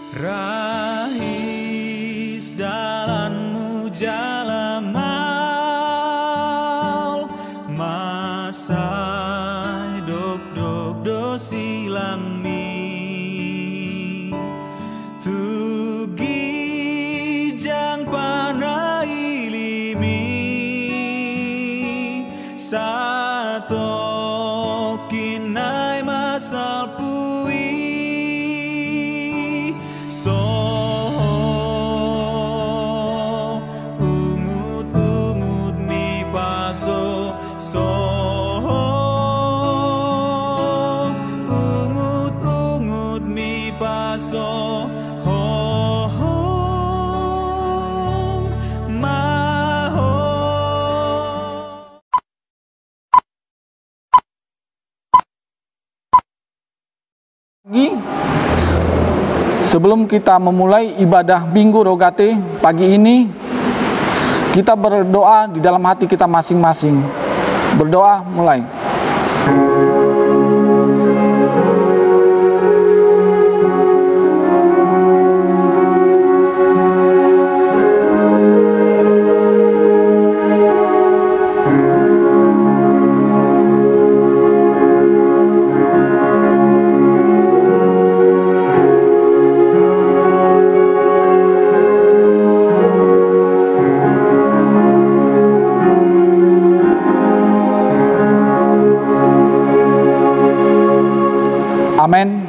Rahis dalanmu jalamal, masai dok do silang mi, tugi jang panai limi, sato kinai masal pui. So ungut mi paso, so ungut mi paso, hong maho. Sebelum kita memulai ibadah Minggu Rogate pagi ini, kita berdoa di dalam hati kita masing-masing. Berdoa mulai. Amin.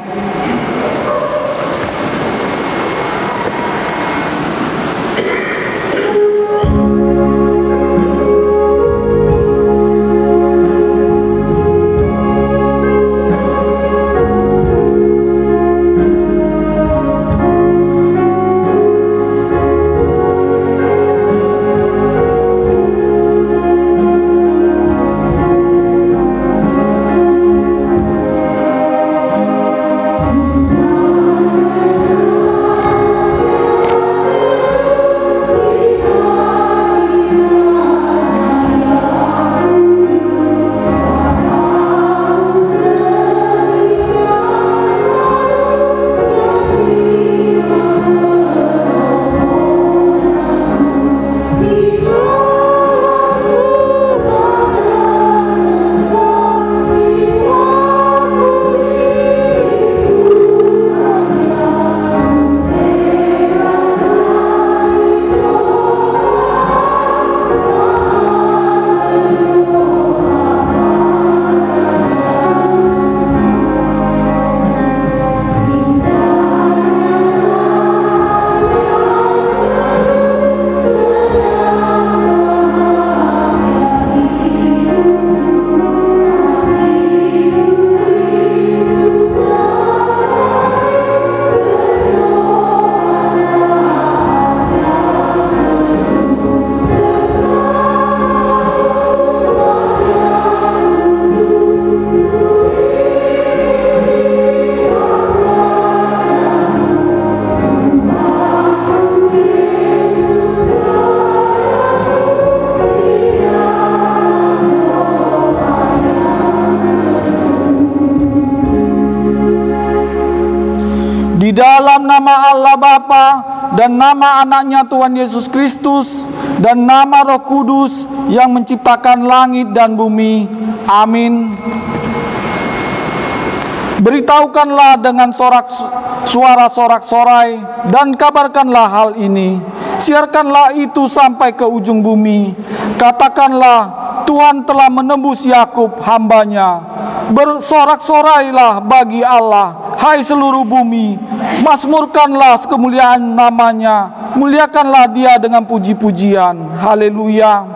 Di dalam nama Allah Bapa dan nama anaknya Tuhan Yesus Kristus dan nama Roh Kudus yang menciptakan langit dan bumi. Amin. Beritahukanlah dengan suara sorak-sorai dan kabarkanlah hal ini. Siarkanlah itu sampai ke ujung bumi. Katakanlah, Tuhan telah menembus Yakub hambanya. Bersorak-sorailah bagi Allah, hai seluruh bumi. Mazmurkanlah kemuliaan namanya. Muliakanlah dia dengan puji-pujian. Haleluya.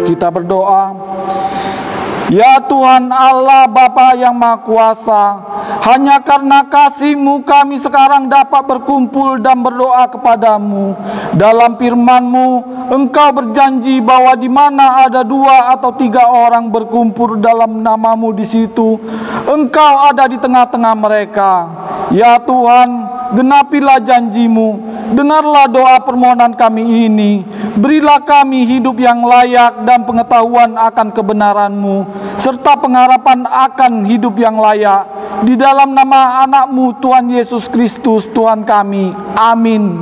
Kita berdoa. Ya Tuhan, Tuhan Allah Bapa yang Maha Kuasa, hanya karena kasih-Mu kami sekarang dapat berkumpul dan berdoa kepadamu. Dalam firman-Mu, Engkau berjanji bahwa di mana ada 2 atau 3 orang berkumpul dalam nama-Mu, di situ Engkau ada di tengah-tengah mereka. Ya Tuhan, genapilah janji-Mu. Dengarlah doa permohonan kami ini. Berilah kami hidup yang layak dan pengetahuan akan kebenaran-Mu, serta pengharapan akan hidup yang layak. Di dalam nama anak-Mu, Tuhan Yesus Kristus, Tuhan kami. Amin.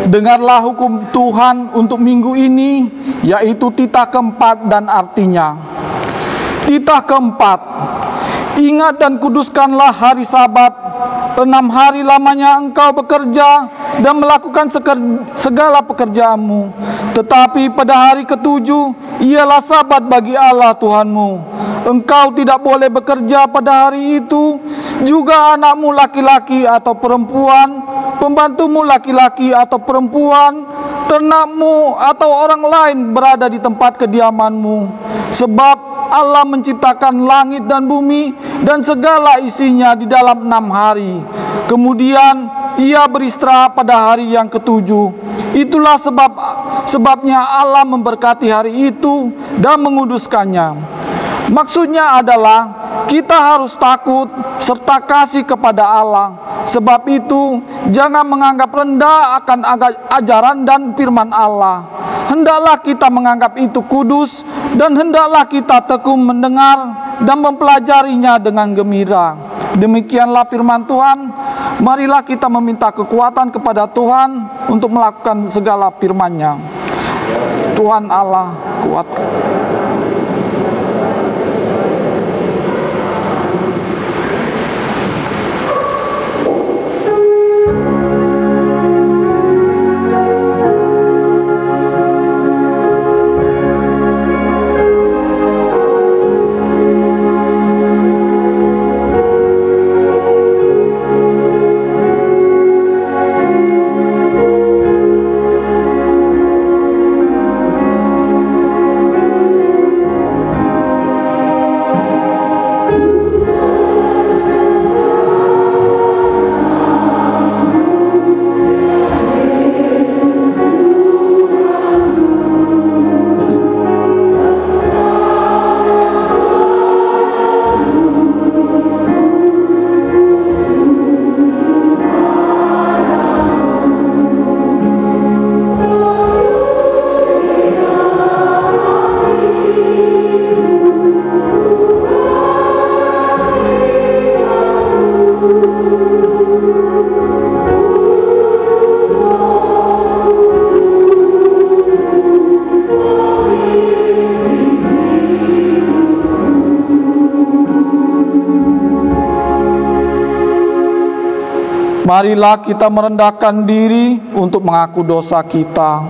Dengarlah hukum Tuhan untuk minggu ini, yaitu titah keempat dan artinya. Titah keempat, ingat dan kuduskanlah hari Sabat. 6 hari lamanya engkau bekerja dan melakukan segala pekerjaanmu. Tetapi pada hari ke-7 ialah Sabat bagi Allah Tuhanmu. Engkau tidak boleh bekerja pada hari itu, juga anakmu laki-laki atau perempuan, pembantumu laki-laki atau perempuan, ternakmu atau orang lain berada di tempat kediamanmu. Sebab Allah menciptakan langit dan bumi dan segala isinya di dalam 6 hari. Kemudian Ia beristirahat pada hari yang ke-7. Itulah sebabnya Allah memberkati hari itu dan menguduskannya. Maksudnya adalah kita harus takut serta kasih kepada Allah. Sebab itu jangan menganggap rendah akan ajaran dan firman Allah. Hendaklah kita menganggap itu kudus, dan hendaklah kita tekun mendengar dan mempelajarinya dengan gembira. Demikianlah firman Tuhan. Marilah kita meminta kekuatan kepada Tuhan untuk melakukan segala firman-Nya. Tuhan Allah kuatkan. Marilah kita merendahkan diri untuk mengaku dosa kita.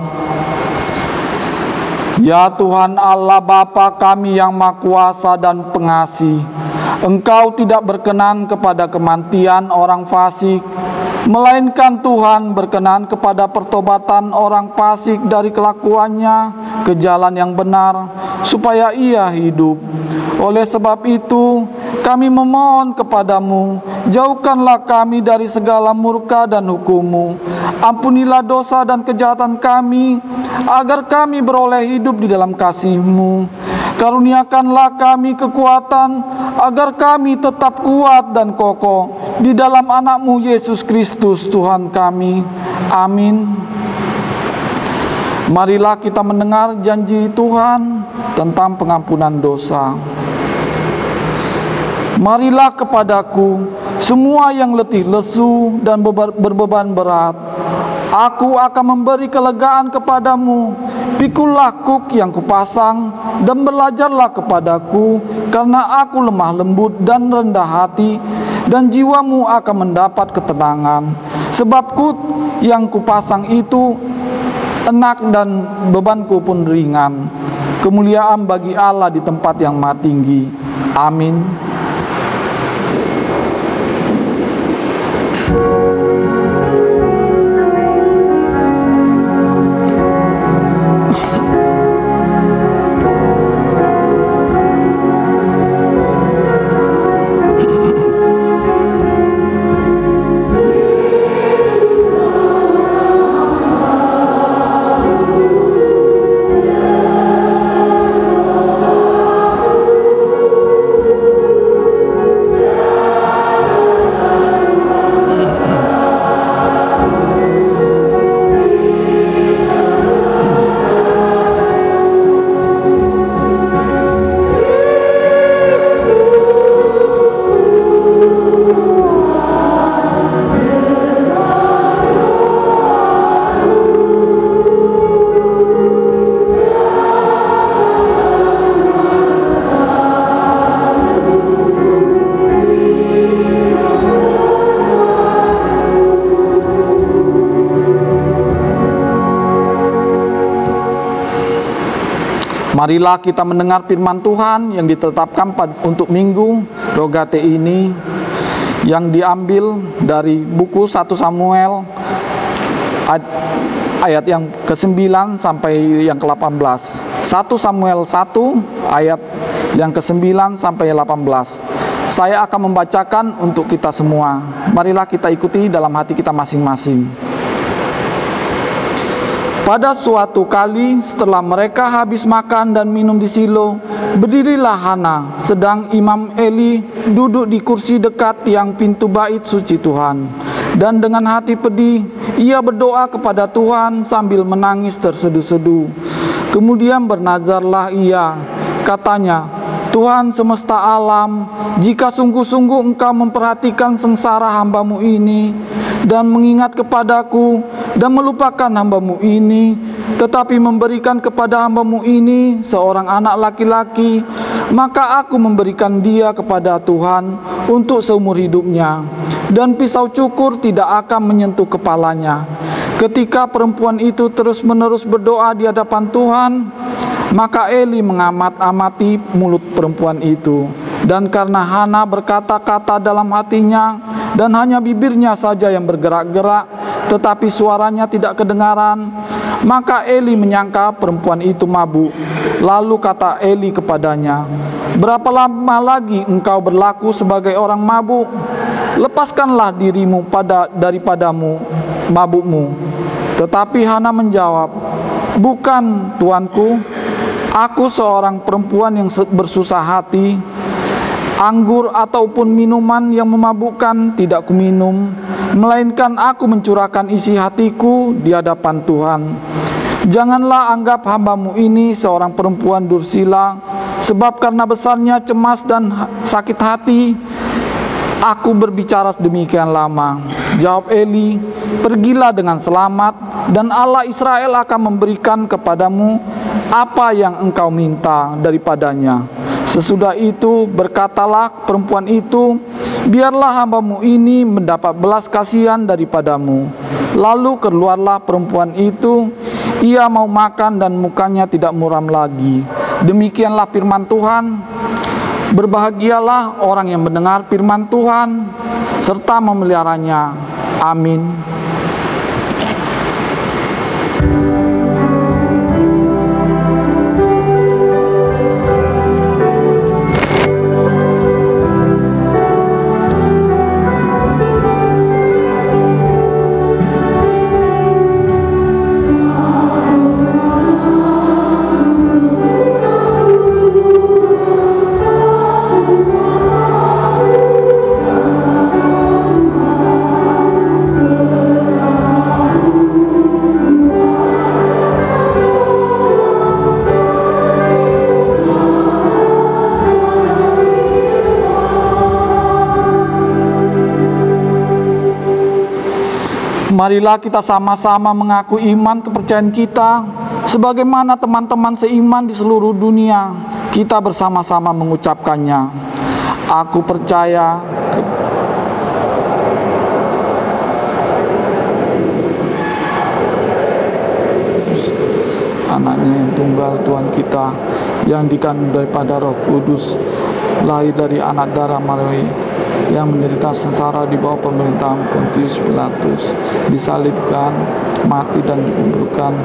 Ya Tuhan Allah Bapa kami yang Maha Kuasa dan Pengasih, Engkau tidak berkenan kepada kematian orang fasik, melainkan Tuhan berkenan kepada pertobatan orang fasik dari kelakuannya ke jalan yang benar, supaya ia hidup. Oleh sebab itu, kami memohon kepadamu, jauhkanlah kami dari segala murka dan hukum-Mu. Ampunilah dosa dan kejahatan kami, agar kami beroleh hidup di dalam kasih-Mu. Karuniakanlah kami kekuatan, agar kami tetap kuat dan kokoh di dalam anak-Mu Yesus Kristus Tuhan kami. Amin. Marilah kita mendengar janji Tuhan tentang pengampunan dosa. Marilah kepadaku semua yang letih lesu dan berbeban berat. Aku akan memberi kelegaan kepadamu. Pikulah kuk yang kupasang dan belajarlah kepadaku, karena aku lemah lembut dan rendah hati, dan jiwamu akan mendapat ketenangan. Sebab kuk yang kupasang itu enak dan bebanku pun ringan. Kemuliaan bagi Allah di tempat yang maha tinggi. Amin. Marilah kita mendengar firman Tuhan yang ditetapkan untuk minggu Rogate ini, yang diambil dari buku 1 Samuel ayat yang ke-9 sampai yang ke-18. 1 Samuel 1 ayat yang ke-9 sampai 18. Saya akan membacakan untuk kita semua. Marilah kita ikuti dalam hati kita masing-masing. Pada suatu kali setelah mereka habis makan dan minum di Silo, berdirilah Hana, sedang Imam Eli duduk di kursi dekat tiang pintu bait suci Tuhan. Dan dengan hati pedih, ia berdoa kepada Tuhan sambil menangis terseduh-seduh. Kemudian bernazarlah ia, katanya, Tuhan semesta alam, jika sungguh-sungguh Engkau memperhatikan sengsara hamba-Mu ini, dan mengingat kepadaku, dan melupakan hamba-Mu ini, tetapi memberikan kepada hamba-Mu ini seorang anak laki-laki, maka aku memberikan dia kepada Tuhan untuk seumur hidupnya, dan pisau cukur tidak akan menyentuh kepalanya. Ketika perempuan itu terus-menerus berdoa di hadapan Tuhan, maka Eli mengamat-amati mulut perempuan itu. Dan karena Hana berkata-kata dalam hatinya, dan hanya bibirnya saja yang bergerak-gerak, tetapi suaranya tidak kedengaran, maka Eli menyangka perempuan itu mabuk. Lalu kata Eli kepadanya, berapa lama lagi engkau berlaku sebagai orang mabuk? Lepaskanlah dirimu daripadamu mabukmu. Tetapi Hana menjawab, bukan, tuanku, aku seorang perempuan yang bersusah hati. Anggur ataupun minuman yang memabukkan tidak kuminum, melainkan aku mencurahkan isi hatiku di hadapan Tuhan. Janganlah anggap hamba-Mu ini seorang perempuan dursila, sebab karena besarnya cemas dan sakit hati, aku berbicara demikian lama. Jawab Eli, pergilah dengan selamat, dan Allah Israel akan memberikan kepadamu apa yang engkau minta daripadanya. Sesudah itu berkatalah perempuan itu, biarlah hamba-Mu ini mendapat belas kasihan daripadamu. Lalu keluarlah perempuan itu, ia mau makan dan mukanya tidak muram lagi. Demikianlah firman Tuhan. Berbahagialah orang yang mendengar firman Tuhan serta memeliharanya. Amin. Marilah kita sama-sama mengaku iman kepercayaan kita sebagaimana teman-teman seiman di seluruh dunia. Kita bersama-sama mengucapkannya. Aku percaya anaknya yang tunggal Tuhan kita, yang dikandung daripada Roh Kudus, lahir dari anak darah Maria, yang menderita sengsara di bawah pemerintahan Pontius Pilatus, disalibkan, mati dan dikuburkan,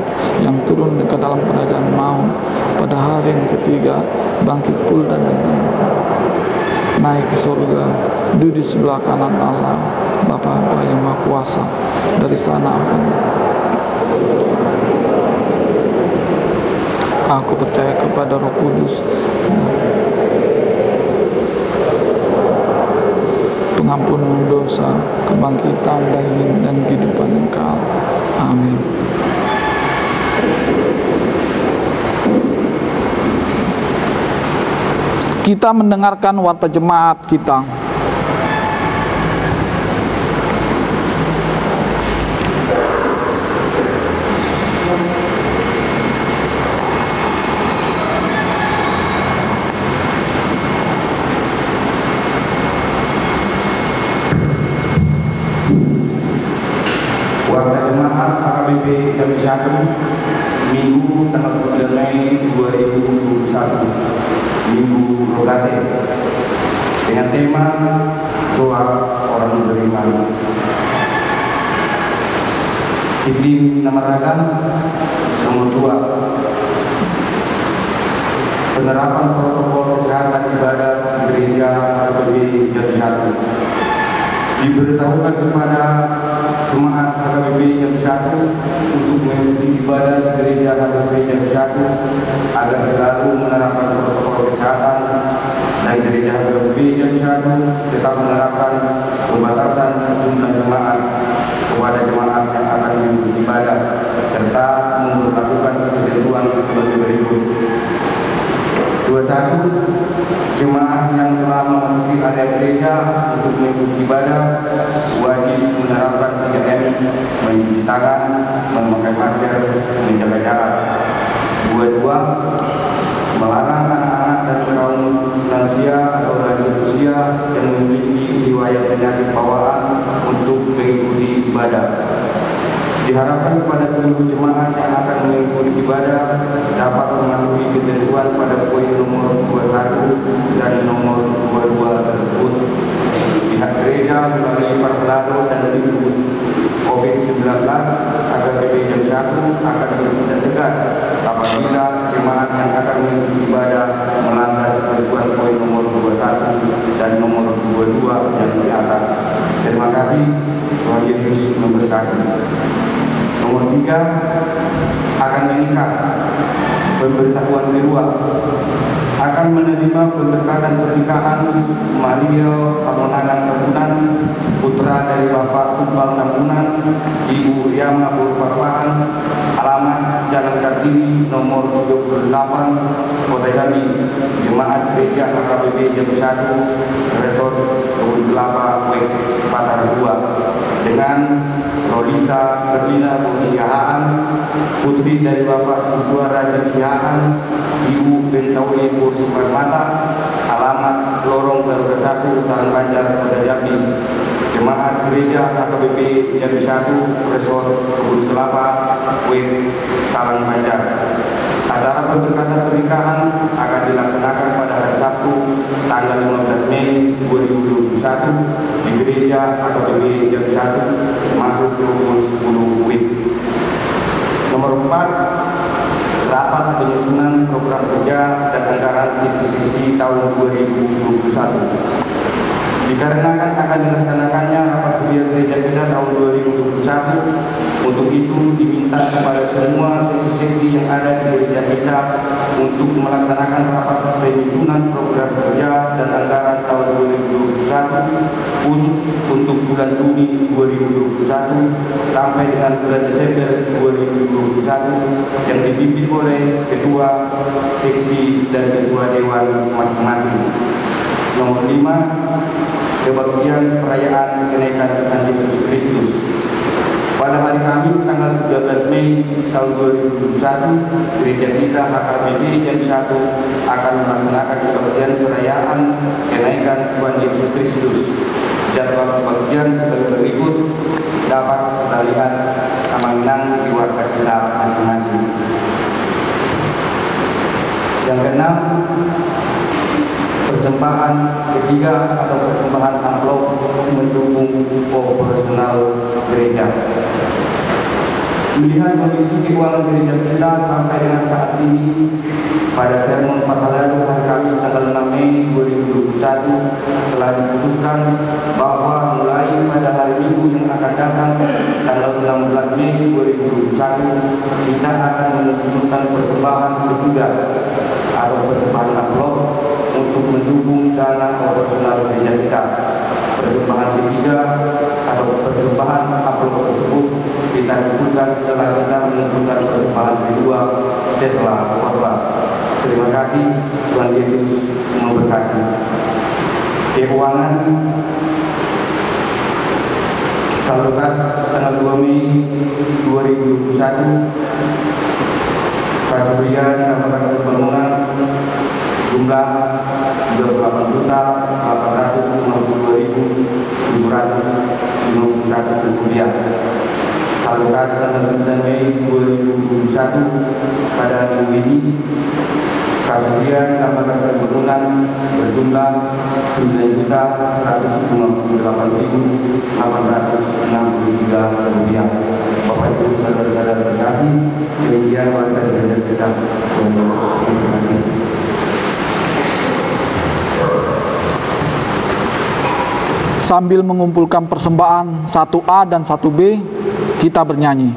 yang turun ke dalam kerajaan maut, pada hari yang ketiga bangkit pula dan naik ke surga, duduk di sebelah kanan Allah Bapa yang Maha Kuasa. Dari sana aku percaya kepada Roh Kudus, pengampunan dosa, kebangkitan dan kehidupan yang kekal. Amin. Kita mendengarkan warta jemaat kita. Warta Jemaat AKBP Jambi 1 Minggu tanggal 9 Mei 2021, Minggu Rogate, dengan tema doa orang beriman. Izin Namaragan nomor 2, penerapan protokol kesehatan ibadah gereja AKBP Jambi 1. Diberitahukan kepada jemaat AKBP Jambi 1 untuk mengikuti ibadah di gereja AKBP Jambi 1 agar selalu menerapkan protokol kesehatan, dan gereja AKBP Jambi 1 tetap menerapkan pembatasan jumlah jemaat kepada jemaat yang akan mengikuti ibadah, serta memperlakukan ketentuan sebagai berikut. 21. Jemaat yang telah memasuki area gereja untuk mengikuti ibadah wajib menerapkan 3M, mencuci tangan, memakai masker, menjaga jarak. 22. Melarang anak-anak dan kaum lansia atau lanjut usia yang memiliki riwayat penyakit bawaan untuk mengikuti ibadah. Diharapkan kepada seluruh jemaat yang akan mengikuti ibadah dapat mematuhi ketentuan pada poin nomor 21 dan nomor 22 tersebut. Pihak gereja melalui Parcelado dan Libur COVID-19 AKBP Jambi 1 akan bertindak tegas apabila jemaat yang akan mengikuti ibadah melanggar ketentuan poin nomor 21 dan nomor 22 yang di atas. Terima kasih. Tuhan Yesus memberkati. Nomor 3, akan menikah. Pemberitahuan kedua, akan menerima pemberkatan pernikahan Mario Pamonangan Tambunan, putra dari Bapak Tumpal Tambunan, Ibu Riyama Burparpahan, alamat Jalan Kartini nomor 78, Kota Jambi, Jemaat Gereja AKBP Jambi 1, Resort Kebun Kelapa, Wek, Patar 2, dengan Rolita Berdina Sihaan, putri dari Bapak Sudua Raja Sihaan, Ibu Bentawi Kursi Permata, alamat Lorong Garuda 1, Talang Banjar, Kota Jambi, Jemaat Gereja AKBP Jambi 1, Resort Kebun Kelapa, Wek, Talang Banjar. Acara pemberkatan pernikahan akan dilaksanakan pada hari Sabtu tanggal 15 Mei 2021 di Gereja AKBP Jambi 1, masuk pukul 10 WIB. Nomor 4, rapat penyusunan program kerja dan anggaran sisi tahun 2021. Dikarenakan akan dilaksanakannya rapat kerja gereja kita tahun 2021, untuk itu diminta kepada semua seksi-seksi yang ada di gereja kita untuk melaksanakan rapat penyusunan program kerja dan anggaran tahun 2021 khusus untuk bulan Juni 2021 sampai dengan bulan Desember 2021 yang dipimpin oleh ketua seksi dan ketua dewan masing-masing. Nomor 5, kebagian perayaan kenaikan Tuhan Yesus Kristus. Pada hari Kamis tanggal 13 Mei tahun 2021, Gereja kita HKBP Jambi 1 akan melaksanakan kebaktian perayaan kenaikan Tuhan Yesus Kristus. Jadwal kebaktian sebagai berikut dapat kita lihat amanah di warga kita masing-masing. Yang keenam, persembahan ketiga atau persembahan amplop mendukung operasional gereja. Melihat kondisi keuangan gereja kita sampai dengan saat ini, pada sermon Pahala hari Kamis tanggal 6 Mei 2021 telah diputuskan bahwa mulai pada hari Minggu yang akan datang tanggal 16 Mei 2021 kita akan menunjukkan persembahan ketiga atau persembahan amplop untuk mendukung dana operasional gereja kita. Persembahan ketiga atau persembahan amplop tersebut kita lakukan setelah kita menentukan persembahan kedua setelah khotbah. Terima kasih, Tuhan Yesus memberkati. Keuangan Salutas tanggal 2 Mei 2021, Kasubria dinamakan pembangunan jumlah 28.852.751 rupiah. Salutas tanggal 9 Mei 2021 pada minggu ini, Kasubria dinamakan pembangunan berjumlah 9.158.863 rupiah. Bapak Ibu saudara-saudara terkasih, demikian warga gereja kita. Sambil mengumpulkan persembahan 1A dan 1B, kita bernyanyi.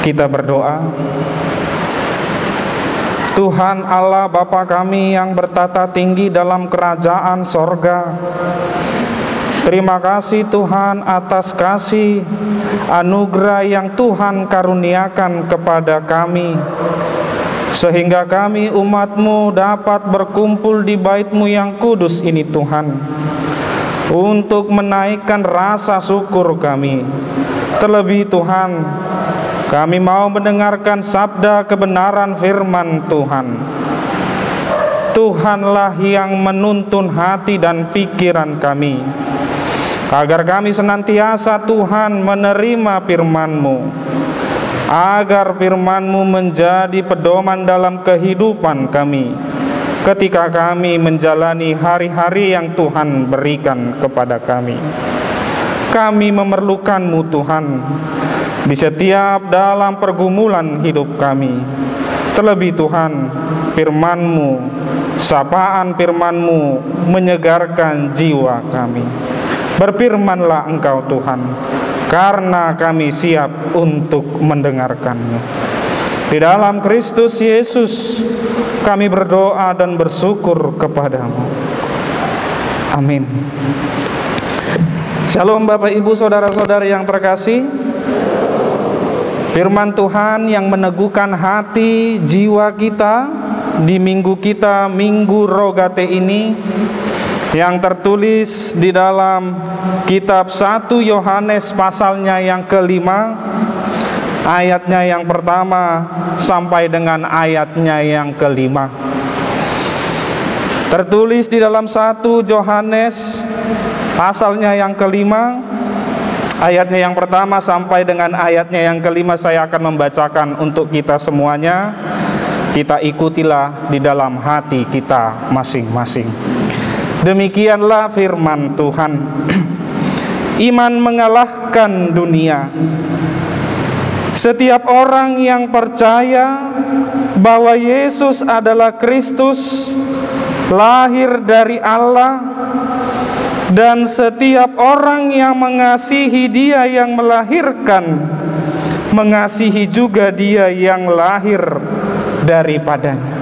Kita berdoa. Tuhan Allah Bapa kami yang bertata tinggi dalam kerajaan sorga, Terima kasih Tuhan atas kasih anugerah yang Tuhan karuniakan kepada kami, sehingga kami umat-Mu dapat berkumpul di bait-Mu yang kudus ini Tuhan, untuk menaikkan rasa syukur kami. Terlebih Tuhan, kami mau mendengarkan sabda kebenaran firman Tuhan. Tuhanlah yang menuntun hati dan pikiran kami, agar kami senantiasa Tuhan menerima firman-Mu, agar firman-Mu menjadi pedoman dalam kehidupan kami ketika kami menjalani hari-hari yang Tuhan berikan kepada kami. Kami memerlukan-Mu Tuhan di setiap dalam pergumulan hidup kami. Terlebih Tuhan, firman-Mu, sapaan firman-Mu menyegarkan jiwa kami. Berfirmanlah Engkau Tuhan, karena kami siap untuk mendengarkan-Mu. Di dalam Kristus Yesus kami berdoa dan bersyukur kepada-Mu. Amin. Shalom Bapak Ibu saudara-saudari yang terkasih. Firman Tuhan yang meneguhkan hati jiwa kita di minggu kita, Minggu Rogate ini, yang tertulis di dalam kitab 1 Yohanes pasalnya yang kelima, ayatnya yang pertama sampai dengan ayatnya yang kelima. Tertulis di dalam 1 Yohanes pasalnya yang kelima, ayatnya yang pertama sampai dengan ayatnya yang kelima. Saya akan membacakan untuk kita semuanya. Kita ikutilah di dalam hati kita masing-masing. Demikianlah firman Tuhan. Iman mengalahkan dunia. Setiap orang yang percaya bahwa Yesus adalah Kristus, lahir dari Allah, dan setiap orang yang mengasihi Dia yang melahirkan, mengasihi juga Dia yang lahir daripadanya.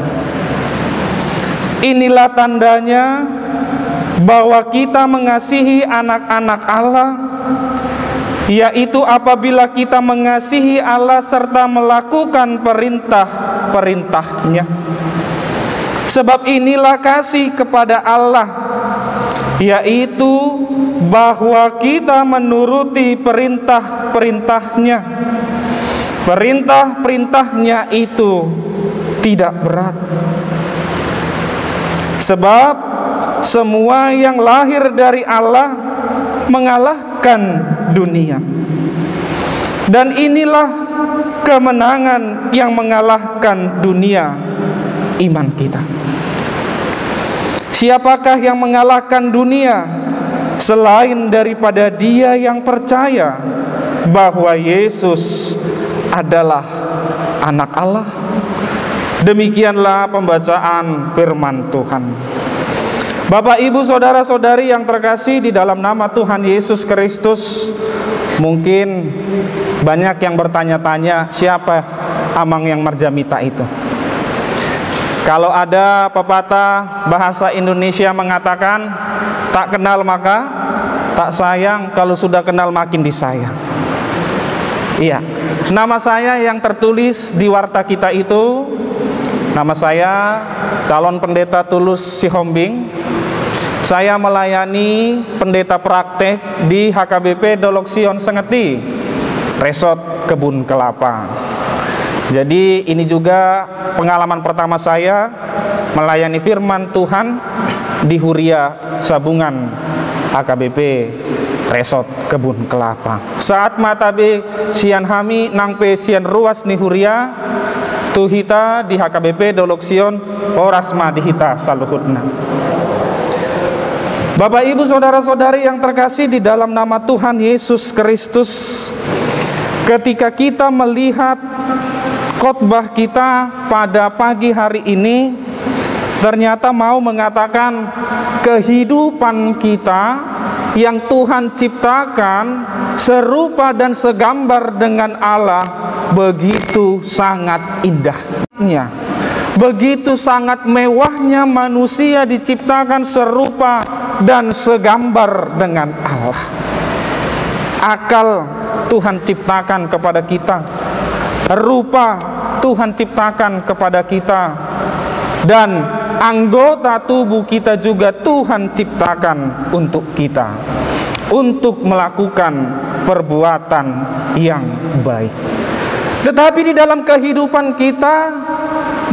Inilah tandanya bahwa kita mengasihi anak-anak Allah, yaitu apabila kita mengasihi Allah serta melakukan perintah-perintahnya. Sebab inilah kasih kepada Allah, yaitu bahwa kita menuruti perintah-perintahnya. Perintah-perintahnya itu tidak berat. Sebab semua yang lahir dari Allah mengalahkan dunia. Dan inilah kemenangan yang mengalahkan dunia, iman kita. Siapakah yang mengalahkan dunia selain daripada dia yang percaya bahwa Yesus adalah anak Allah? Demikianlah pembacaan firman Tuhan. Bapak, Ibu, saudara-saudari yang terkasih di dalam nama Tuhan Yesus Kristus, mungkin banyak yang bertanya-tanya, siapa Amang yang Marjamita itu? Kalau ada pepatah bahasa Indonesia mengatakan, tak kenal maka tak sayang, kalau sudah kenal makin disayang. Iya, nama saya yang tertulis di warta kita itu, nama saya calon pendeta Tulus Sihombing. Saya melayani pendeta praktek di HKBP Doloksion Sengeti, Resort Kebun Kelapa. Jadi ini juga pengalaman pertama saya melayani firman Tuhan di Huria Sabungan HKBP Resort Kebun Kelapa. Saat matabe sian hami nangpe sian ruas ni Huria tuhita di HKBP Doloksion Orasma dihita saluhutna. Bapak, Ibu, saudara-saudari yang terkasih di dalam nama Tuhan Yesus Kristus, ketika kita melihat khotbah kita pada pagi hari ini, ternyata mau mengatakan kehidupan kita yang Tuhan ciptakan serupa dan segambar dengan Allah begitu sangat indahnya. begitu sangat mewahnya manusia diciptakan serupa dan segambar dengan Allah. Akal Tuhan ciptakan kepada kita, rupa Tuhan ciptakan kepada kita, dan anggota tubuh kita juga Tuhan ciptakan untuk kita, untuk melakukan perbuatan yang baik. Tetapi di dalam kehidupan kita,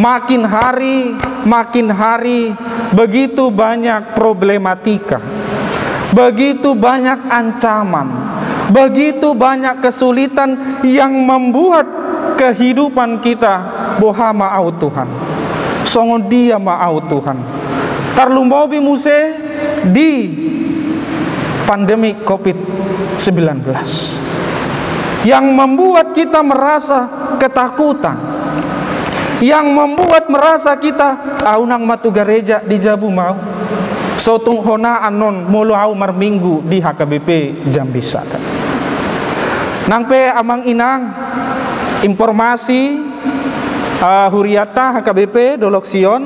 makin hari begitu banyak problematika, begitu banyak ancaman, begitu banyak kesulitan yang membuat kehidupan kita boha mau Tuhan, songon dia mau Tuhan. Tarlumbobi muse di pandemi COVID-19 yang membuat kita merasa ketakutan, yang membuat merasa kita aunang matu gereja di Jabu mau sotung hona anon mulu au marminggu di HKBP Jambi Selatan. Nang pe amang inang informasi Huriata HKBP Doloksion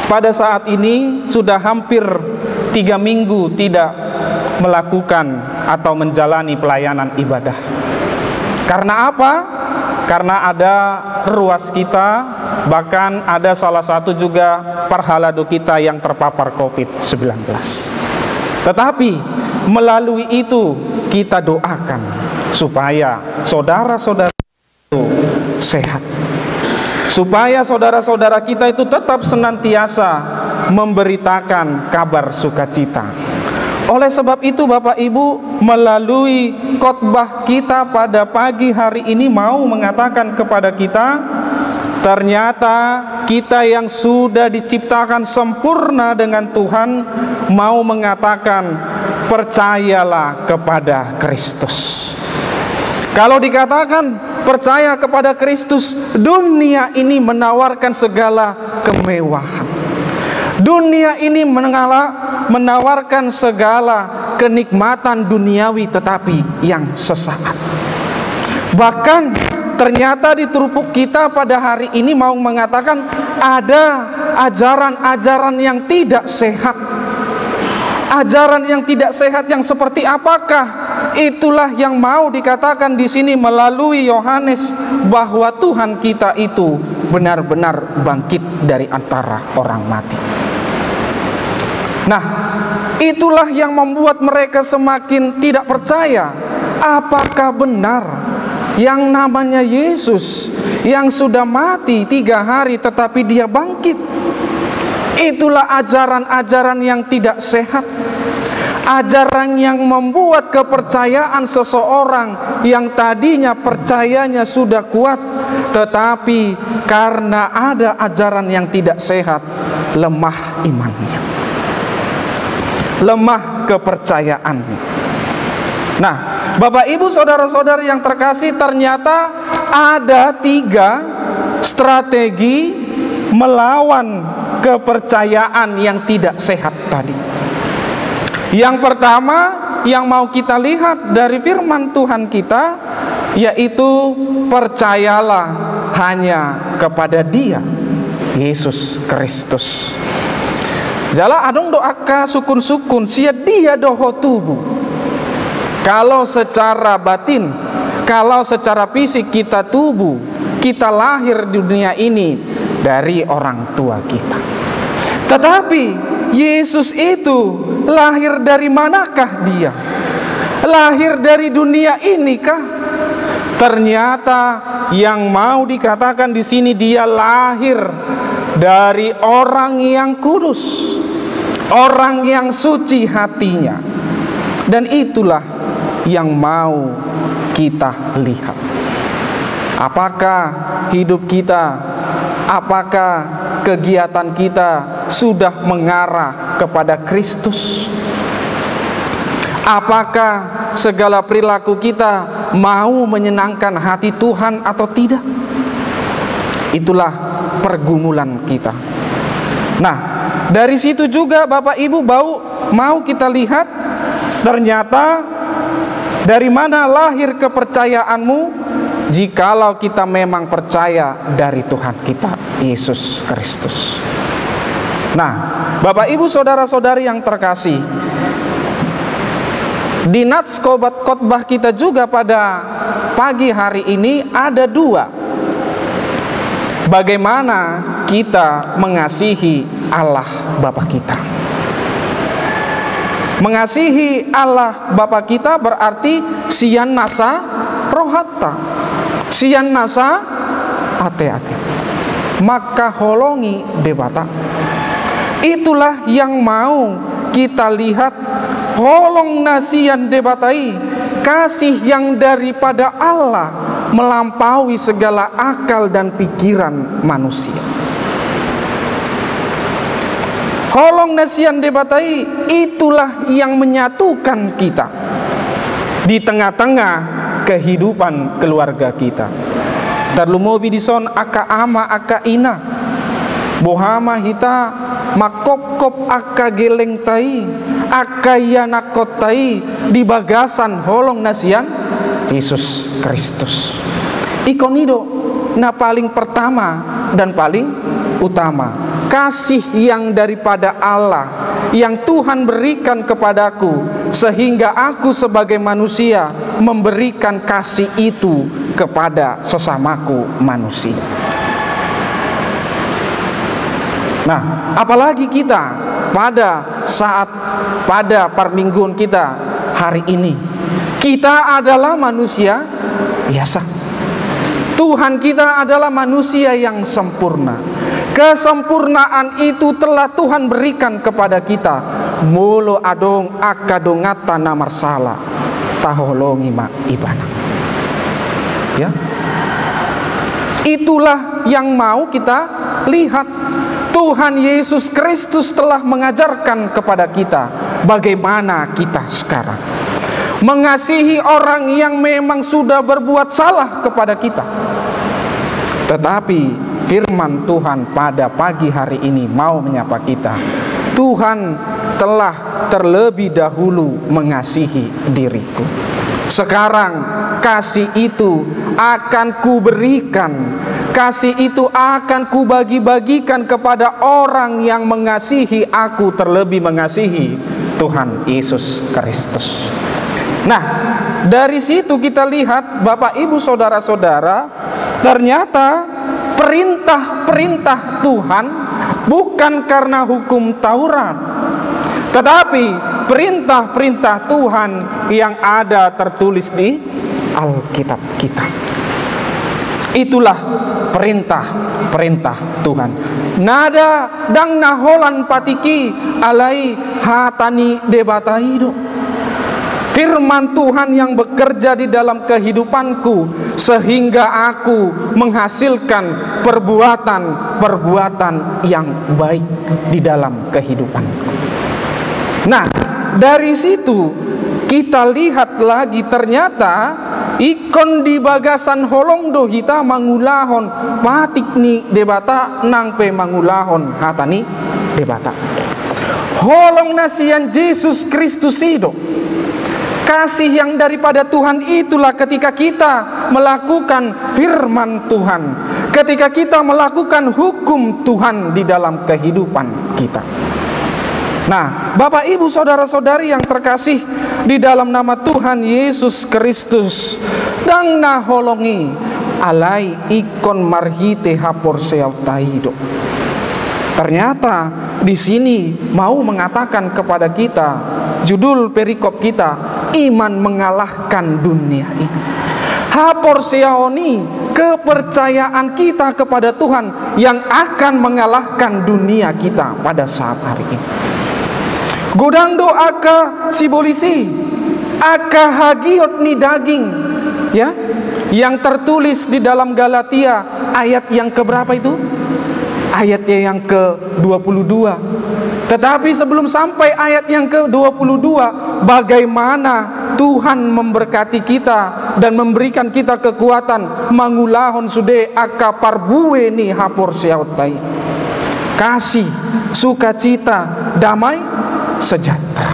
pada saat ini sudah hampir 3 minggu tidak melakukan atau menjalani pelayanan ibadah. Karena apa? Karena ada ruas kita, bahkan ada salah satu juga parhalado kita yang terpapar COVID-19. Tetapi melalui itu kita doakan supaya saudara-saudara itu sehat, supaya saudara-saudara kita itu tetap senantiasa memberitakan kabar sukacita. Oleh sebab itu Bapak Ibu, melalui khotbah kita pada pagi hari ini mau mengatakan kepada kita, ternyata kita yang sudah diciptakan sempurna dengan Tuhan mau mengatakan percayalah kepada Kristus. Kalau dikatakan percaya kepada Kristus, dunia ini menawarkan segala kemewahan. Dunia ini menawarkan segala kenikmatan duniawi tetapi yang sesaat. Bahkan ternyata di terupuk kita pada hari ini mau mengatakan ada ajaran-ajaran yang tidak sehat. Ajaran yang tidak sehat yang seperti apakah? Itulah yang mau dikatakan di sini melalui Yohanes, bahwa Tuhan kita itu benar-benar bangkit dari antara orang mati. Nah, itulah yang membuat mereka semakin tidak percaya. Apakah benar yang namanya Yesus yang sudah mati 3 hari tetapi dia bangkit? Itulah ajaran-ajaran yang tidak sehat, ajaran yang membuat kepercayaan seseorang yang tadinya percayanya sudah kuat, tetapi karena ada ajaran yang tidak sehat, lemah imannya, lemah kepercayaannya. Nah, Bapak Ibu saudara-saudara yang terkasih, ternyata ada 3 strategi melawan kepercayaan yang tidak sehat tadi. Yang pertama yang mau kita lihat dari firman Tuhan kita, yaitu percayalah hanya kepada Dia, Yesus Kristus. Jala adong doaka sukun-sukun sia Dia doho tubuh. Kalau secara batin, kalau secara fisik kita tubuh, kita lahir di dunia ini dari orang tua kita. Tetapi Yesus itu lahir dari manakah Dia? Lahir dari dunia ini kah? Ternyata yang mau dikatakan di sini, Dia lahir dari orang yang kudus, orang yang suci hatinya. Dan itulah yang mau kita lihat. Apakah hidup kita, apakah kegiatan kita sudah mengarah kepada Kristus? Apakah segala perilaku kita mau menyenangkan hati Tuhan atau tidak? Itulah pergumulan kita. Nah, dari situ juga Bapak Ibu mau kita lihat, ternyata dari mana lahir kepercayaanmu? jikalau kita memang percaya dari Tuhan kita Yesus Kristus. Nah, Bapak Ibu saudara-saudari yang terkasih, di nats khotbah kita juga pada pagi hari ini ada dua. Bagaimana kita mengasihi Allah Bapa kita. Mengasihi Allah Bapa kita berarti sian nasa rohata, sian nasa ate-ate, maka holongi debata. Itulah yang mau kita lihat, holong nasian debatai, kasih yang daripada Allah melampaui segala akal dan pikiran manusia. Holong nasian debatai, itulah yang menyatukan kita di tengah-tengah kehidupan keluarga kita. Darlumobi dison aka ama aka ina, bohama hita makop-kop aka geleng tai, aka yanakot tai, di bagasan holong nasian Yesus Kristus. Ikonido na paling pertama dan paling utama, kasih yang daripada Allah yang Tuhan berikan kepadaku, sehingga aku sebagai manusia memberikan kasih itu kepada sesamaku manusia. Nah, apalagi kita pada permingguan kita hari ini, kita adalah manusia biasa. Tuhan kita adalah manusia yang sempurna. Kesempurnaan itu telah Tuhan berikan kepada kita. Molo adong akadongata namar salah taholongi ma ibana. Ya, itulah yang mau kita lihat. Tuhan Yesus Kristus telah mengajarkan kepada kita bagaimana kita sekarang mengasihi orang yang memang sudah berbuat salah kepada kita. Tetapi firman Tuhan pada pagi hari ini mau menyapa kita. Tuhan telah terlebih dahulu mengasihi diriku. Sekarang kasih itu akan kuberikan, kasih itu akan kubagi-bagikan kepada orang yang mengasihi aku, terlebih mengasihi Tuhan Yesus Kristus. Nah, dari situ kita lihat Bapak Ibu saudara-saudara, ternyata perintah-perintah Tuhan bukan karena hukum Taurat, tetapi perintah-perintah Tuhan yang ada tertulis di Alkitab kita. Itulah perintah-perintah Tuhan. Nada dang naholan patiki alai hatani debataido. Firman Tuhan yang bekerja di dalam kehidupanku sehingga aku menghasilkan perbuatan-perbuatan yang baik di dalam kehidupanku. Nah, dari situ kita lihat lagi ternyata ikon di bagasan holong dohita mangulahon patik ni debata nangpe mangulahon hatani debata. Holong nasian Yesus Kristus itu, kasih yang daripada Tuhan itulah ketika kita melakukan firman Tuhan, ketika kita melakukan hukum Tuhan di dalam kehidupan kita. Nah, Bapak Ibu saudara-saudari yang terkasih di dalam nama Tuhan Yesus Kristus, dang naholongi alai ikon marhite hapor seautaido. Ternyata di sini mau mengatakan kepada kita, judul perikop kita, iman mengalahkan dunia ini. Hapor seaoni, kepercayaan kita kepada Tuhan yang akan mengalahkan dunia kita pada saat hari ini. Godang do aka sibolisi, aka hagiot ni daging, ya, yang tertulis di dalam Galatia ayat yang keberapa itu? Ayatnya yang ke-22. Tetapi sebelum sampai ayat yang ke-22, bagaimana Tuhan memberkati kita dan memberikan kita kekuatan mangulahon sude aka parbue ni hapor siautai. Kasih, sukacita, damai, sejahtera.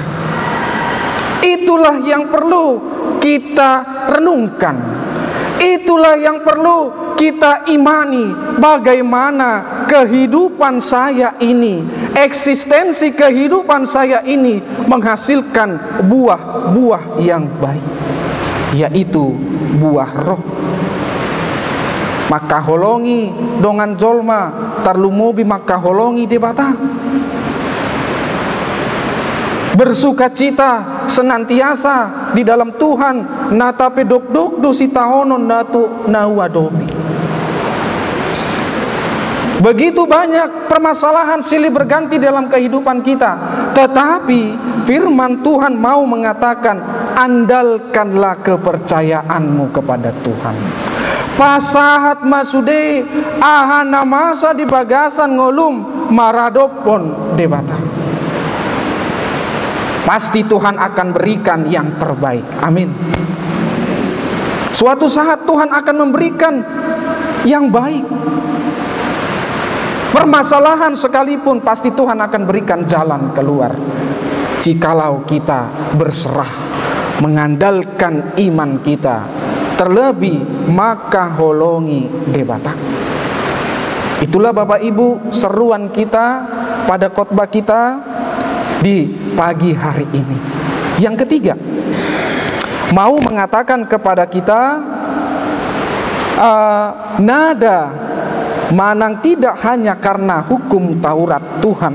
Itulah yang perlu kita renungkan. Itulah yang perlu kita imani. Bagaimana kehidupan saya ini, eksistensi kehidupan saya ini menghasilkan buah-buah yang baik, yaitu buah roh. Maka holongi dongan jolma tarlumobi maka holongi debata. Bersukacita senantiasa di dalam Tuhan, natape dok do sitaonon natu nawadobi. Begitu banyak permasalahan silih berganti dalam kehidupan kita, tetapi firman Tuhan mau mengatakan, andalkanlah kepercayaanmu kepada Tuhan. Pasahat masude ahana masa di bagasan ngolum maradopon debata. Pasti Tuhan akan berikan yang terbaik. Amin. Suatu saat Tuhan akan memberikan yang baik. Permasalahan sekalipun pasti Tuhan akan berikan jalan keluar, jikalau kita berserah, mengandalkan iman kita. Terlebih maka holongi debata. Itulah Bapak Ibu seruan kita pada khotbah kita di pagi hari ini. Yang ketiga, mau mengatakan kepada kita, nada manang tidak hanya karena hukum Taurat Tuhan,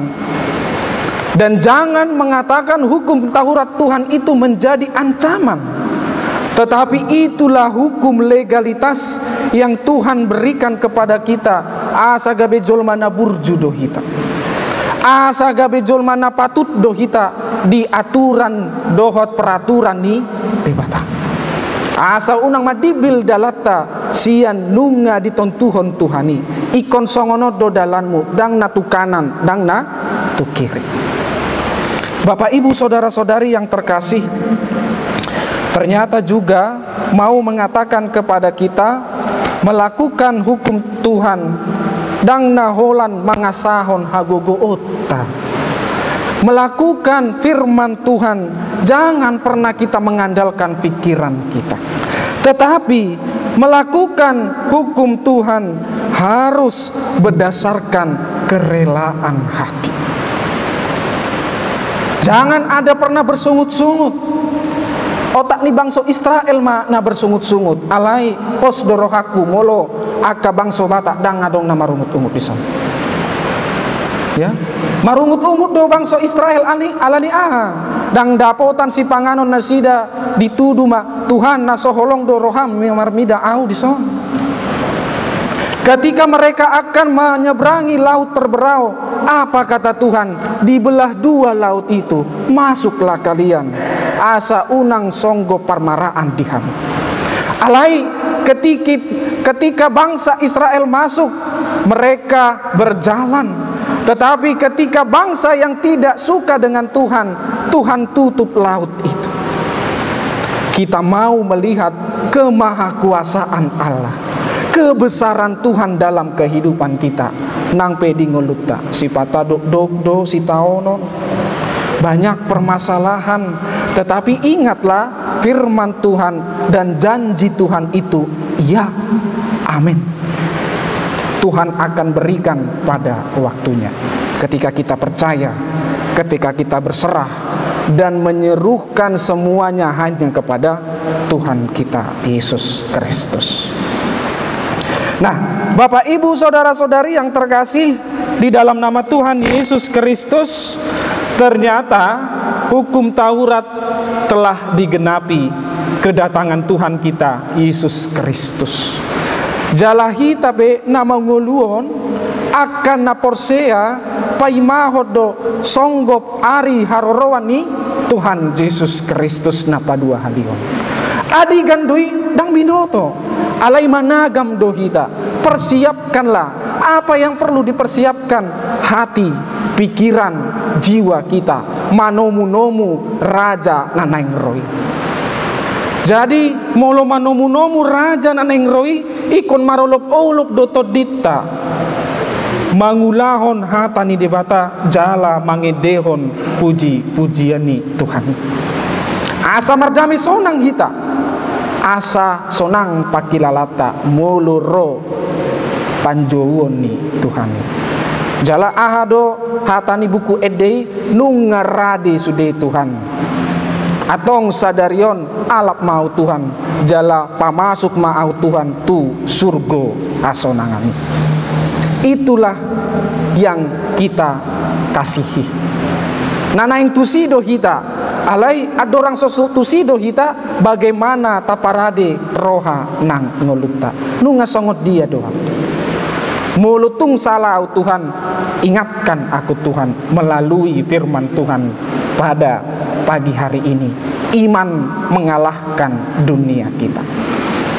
dan jangan mengatakan hukum Taurat Tuhan itu menjadi ancaman, tetapi itulah hukum legalitas yang Tuhan berikan kepada kita. Asa gabe jolmana burju dohita, asa gabe jolmana patut dohita di aturan dohot peraturan ni debata. Asa unang madibil dalata sian nunga ditontuhon Tuhani ikon songono do dalanmu dang na tu kanan dang na tu kiri. Bapak Ibu saudara-saudari yang terkasih, ternyata juga mau mengatakan kepada kita melakukan hukum Tuhan dang naholan mangasahon hagogo otta. Melakukan firman Tuhan, jangan pernah kita mengandalkan pikiran kita, tetapi melakukan hukum Tuhan harus berdasarkan kerelaan hati. Jangan ada pernah bersungut-sungut. Otak ni bangso Israel na bersungut-sungut. Alai pos dorohaku molo aka bangso bata dang adong na marungut-ungut pisan. Ya, marungut-ungut do bangso Israel alani aha dang dapotan si panganon nasida dituduh ma Tuhan na soholong do roham marmida au dison. Ketika mereka akan menyeberangi laut terberau, apa kata Tuhan? Dibelah dua laut itu, masuklah kalian. Asa unang songgo parmaraan diham. Alai ketika bangsa Israel masuk, mereka berjalan. Tetapi ketika bangsa yang tidak suka dengan Tuhan, Tuhan tutup laut itu. Kita mau melihat kemahakuasaan Allah, kebesaran Tuhan dalam kehidupan kita. Nang pedi ngolutta sipata do sitaono. Banyak permasalahan, tetapi ingatlah firman Tuhan dan janji Tuhan itu ya, amin. Tuhan akan berikan pada waktunya. Ketika kita percaya, ketika kita berserah dan menyeruhkan semuanya hanya kepada Tuhan kita Yesus Kristus. Nah, Bapak Ibu saudara-saudari yang terkasih di dalam nama Tuhan Yesus Kristus, ternyata hukum Taurat telah digenapi kedatangan Tuhan kita Yesus Kristus. Jalahi tabe nama nguluon akan naporsea paimahodo songgop ari harorowani Tuhan Yesus Kristus napadua halion. Adi gandui dang binoto alai managam dohita. Persiapkanlah apa yang perlu dipersiapkan, hati, pikiran, jiwa kita. Manomu-nomu raja nanaing roi. Jadi molo manomu-nomu raja nanaing roi ikon marolop-olop dotodita. Mangulahon hatani debata jala mangedehon puji-pujiani Tuhan. Asa mardami sonang hita. asa sonang pakilalata muluro panjowoni Tuhan. Jala ahado hatani buku edei nungaradi sude Tuhan. Atong sadarion alap mau Tuhan. Jala pamasuk mau Tuhan tu surgo asonangani. Itulah yang kita kasihi. Nana yang tusido hita alai adorang sosok tusido hita bagaimana taparade roha nang ngoluta nunga songot dia doang. Mulutung salah Tuhan, ingatkan aku Tuhan melalui firman Tuhan pada pagi hari ini. Iman mengalahkan dunia kita.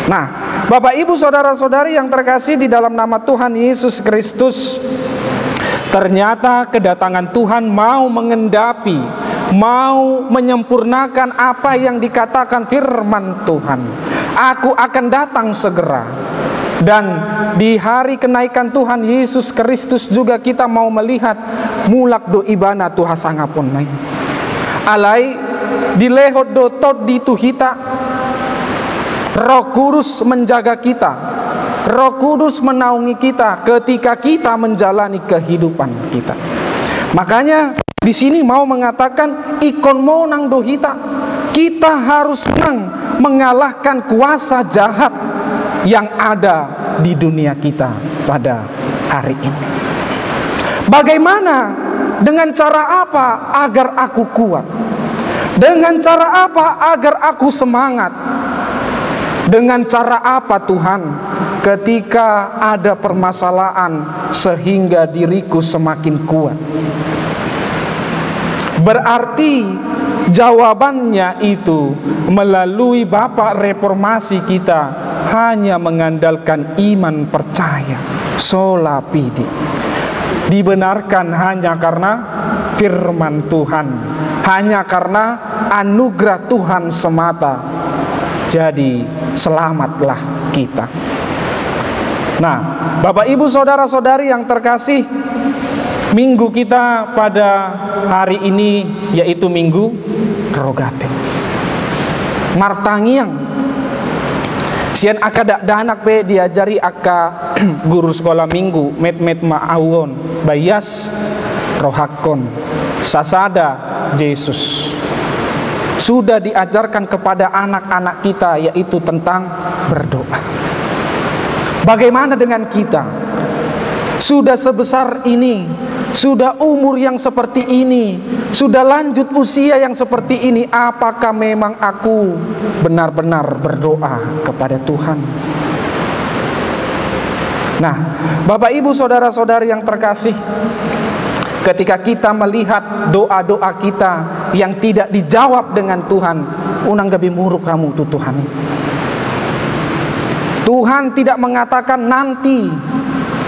Nah, Bapak Ibu saudara-saudari yang terkasih di dalam nama Tuhan Yesus Kristus, ternyata kedatangan Tuhan mau mengendapi, mau menyempurnakan apa yang dikatakan firman Tuhan. Aku akan datang segera. Dan di hari kenaikan Tuhan Yesus Kristus juga kita mau melihat mulak do ibana Tuhan sangapun naik. Alai dilehot do tot di tuhita. Roh Kudus menjaga kita. Roh Kudus menaungi kita ketika kita menjalani kehidupan kita. Makanya di sini mau mengatakan ikon monang dohita. Kita harus mengalahkan kuasa jahat yang ada di dunia kita pada hari ini. Bagaimana? Dengan cara apa agar aku kuat? Dengan cara apa agar aku semangat? Dengan cara apa Tuhan ketika ada permasalahan sehingga diriku semakin kuat? Berarti jawabannya itu melalui Bapak Reformasi kita hanya mengandalkan iman percaya sola fide, dibenarkan hanya karena firman Tuhan, hanya karena anugerah Tuhan semata. Jadi selamatlah kita. Nah, Bapak Ibu saudara-saudari yang terkasih, minggu kita pada hari ini yaitu Minggu Rogate. Martangiang sian aka danak pe diajari aka guru sekolah minggu met maawon bayas rohakon sasada Yesus. Sudah diajarkan kepada anak-anak kita yaitu tentang berdoa. Bagaimana dengan kita? Sudah sebesar ini, sudah umur yang seperti ini, sudah lanjut usia yang seperti ini, apakah memang aku benar-benar berdoa kepada Tuhan? Nah, Bapak Ibu saudara-saudari yang terkasih, ketika kita melihat doa-doa kita yang tidak dijawab dengan Tuhan, unang gabi muruk kamu tuh Tuhan. Tuhan tidak mengatakan nanti,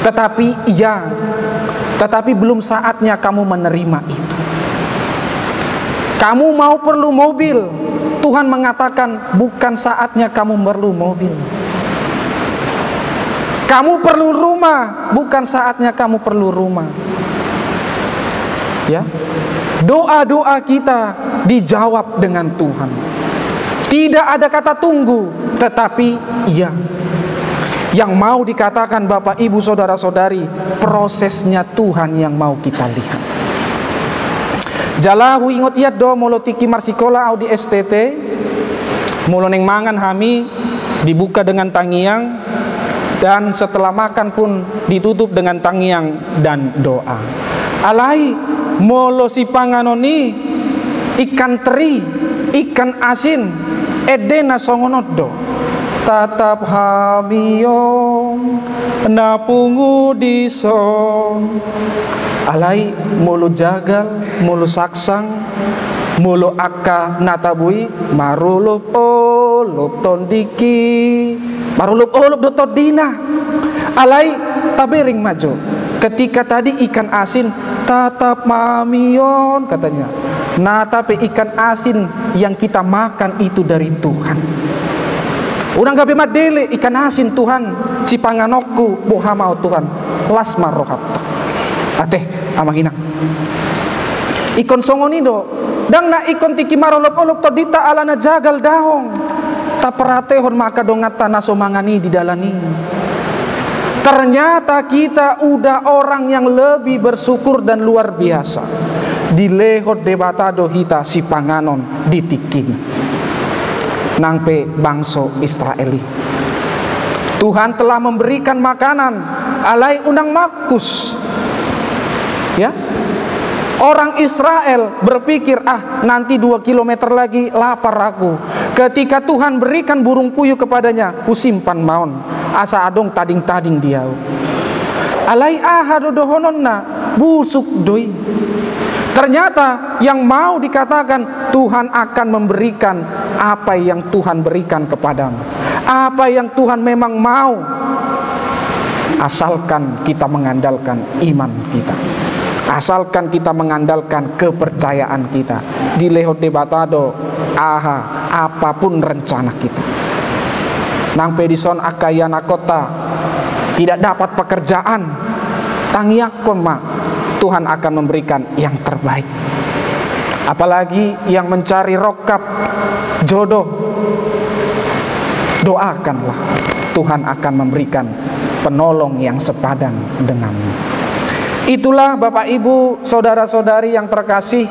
tetapi iya, tetapi belum saatnya kamu menerima itu. Kamu mau perlu mobil, Tuhan mengatakan bukan saatnya kamu perlu mobil. Kamu perlu rumah, bukan saatnya kamu perlu rumah. Ya, doa-doa kita dijawab dengan Tuhan. Tidak ada kata tunggu, tetapi iya. Yang mau dikatakan Bapak Ibu saudara-saudari, prosesnya Tuhan yang mau kita lihat. Jalahu ingot iat do molo tiki marsikola au di STT, molo neng mangan hami dibuka dengan tangiang, dan setelah makan pun ditutup dengan tangiang dan doa. Alai molo si panganoni ikan teri, ikan asin, edena songonodo. Tatap hamiyong napungu dison. Alai mulu jagal, mulu saksang, mulu akka natabui, marulup olup tondiki, marulup olup dotot dina. Alai tabering maju. Ketika tadi ikan asin, tatap mamion katanya. Nah tapi ikan asin yang kita makan itu dari Tuhan. Unang gabi madele ikan asin Tuhan, si panganokku boha mau Tuhan, lasma rohapta. Ateh amaginang. Ikon songonido, dang na ikon tiki marolop olop todita alana jagal dahong. tak peratehon maka dongata nasomangani di dalani. Ternyata kita udah orang yang lebih bersyukur dan luar biasa. Dilehot debatado hita si panganon ditiking nangpe bangso Israeli. Tuhan telah memberikan makanan alai unang makus. Ya, orang Israel berpikir, nanti 2 kilometer lagi lapar aku. Ketika Tuhan berikan burung puyuh kepadanya, usimpan maun asa adong tading-tading dia. Alai dodohononna busuk doi. Ternyata yang mau dikatakan, Tuhan akan memberikan apa yang Tuhan berikan kepadamu, apa yang Tuhan memang mau, asalkan kita mengandalkan iman kita, asalkan kita mengandalkan kepercayaan kita. Di lehot debatado apapun rencana kita. Nang pedison akayana kota tidak dapat pekerjaan, tangiakon mak, Tuhan akan memberikan yang terbaik. Apalagi yang mencari rokap jodoh, doakanlah, Tuhan akan memberikan penolong yang sepadan denganmu. Itulah Bapak Ibu, saudara-saudari yang terkasih,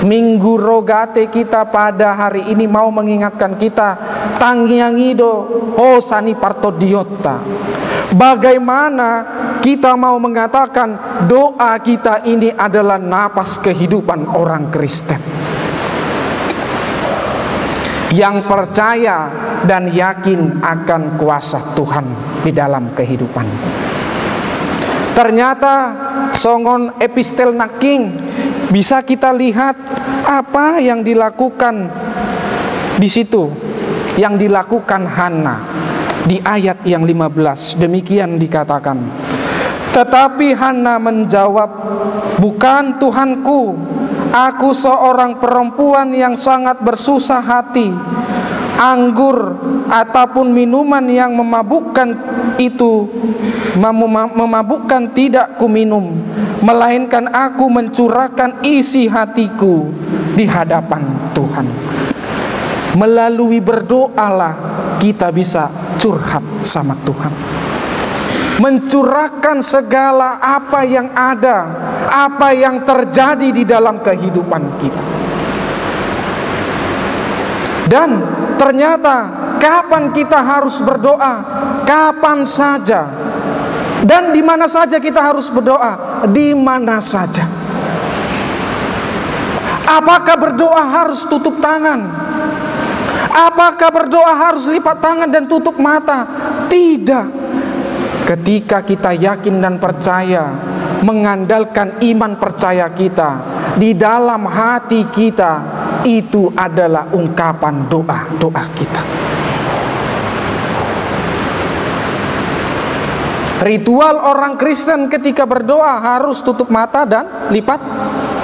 Minggu Rogate kita pada hari ini mau mengingatkan kita tangyangido hosani partodiota. Bagaimana kita mau mengatakan doa kita ini adalah napas kehidupan orang Kristen yang percaya dan yakin akan kuasa Tuhan di dalam kehidupan. Ternyata songon epistel naking bisa kita lihat apa yang dilakukan di situ, yang dilakukan Hana di ayat yang 15. Demikian dikatakan, tetapi Hana menjawab, bukan Tuhanku, aku seorang perempuan yang sangat bersusah hati. Anggur ataupun minuman yang memabukkan itu memabukkan tidak kuminum, melainkan aku mencurahkan isi hatiku di hadapan Tuhan. Melalui berdoalah kita bisa curhat sama Tuhan, mencurahkan segala apa yang ada, apa yang terjadi di dalam kehidupan kita. Dan ternyata kapan kita harus berdoa? Kapan saja. Dan di mana saja kita harus berdoa? Di mana saja. Apakah berdoa harus tutup tangan? Apakah berdoa harus lipat tangan dan tutup mata? Tidak. Ketika kita yakin dan percaya, mengandalkan iman percaya kita di dalam hati kita, itu adalah ungkapan doa-doa kita. Ritual orang Kristen ketika berdoa harus tutup mata dan lipat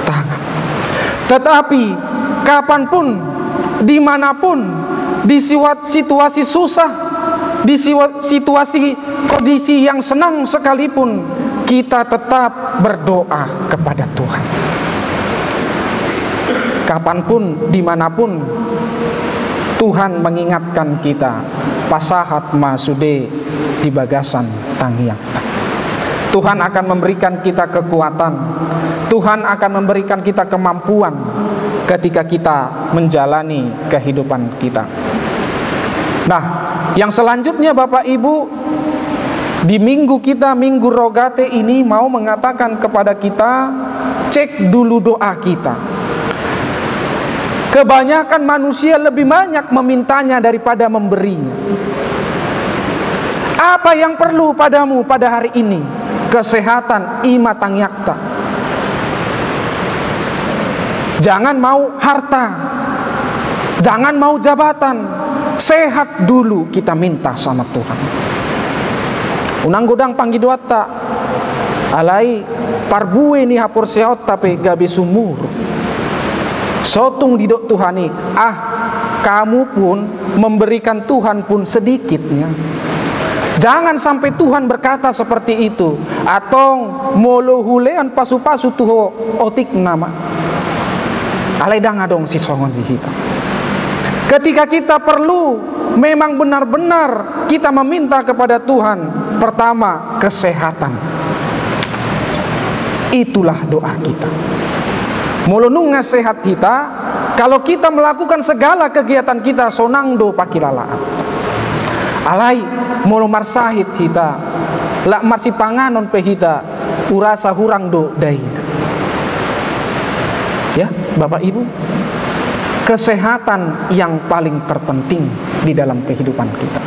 tangan. Tetapi kapanpun, dimanapun, di situasi susah, di situasi kondisi yang senang sekalipun, kita tetap berdoa kepada Tuhan. Kapanpun, dimanapun, Tuhan mengingatkan kita, pasahat masude di bagasan tangiakta. Tuhan akan memberikan kita kekuatan, Tuhan akan memberikan kita kemampuan ketika kita menjalani kehidupan kita. Nah, yang selanjutnya Bapak Ibu, di minggu kita, Minggu Rogate ini mau mengatakan kepada kita, cek dulu doa kita. Kebanyakan manusia lebih banyak memintanya daripada memberinya. Apa yang perlu padamu pada hari ini? Kesehatan, ima tangyakta. Jangan mau harta, jangan mau jabatan, sehat dulu kita minta sama Tuhan. Unang godang panggiduata, alai parbue ni hapur sehat tapi gabi sumur. Sotung didok Tuhani, kamu pun memberikan Tuhan pun sedikitnya. Jangan sampai Tuhan berkata seperti itu. Atau molo hulean pasu-pasu tuho otik nama. Alai dang adong si songon di kita. Ketika kita perlu, memang benar-benar kita meminta kepada Tuhan. Pertama, kesehatan. Itulah doa kita. Mulununga sehat kita, kalau kita melakukan segala kegiatan kita sonangdo pakilalaan. Alai mulu marsahit kita, lak marsi panganon pehita, urasa hurang do dai. Ya, Bapak Ibu, kesehatan yang paling terpenting di dalam kehidupan kita.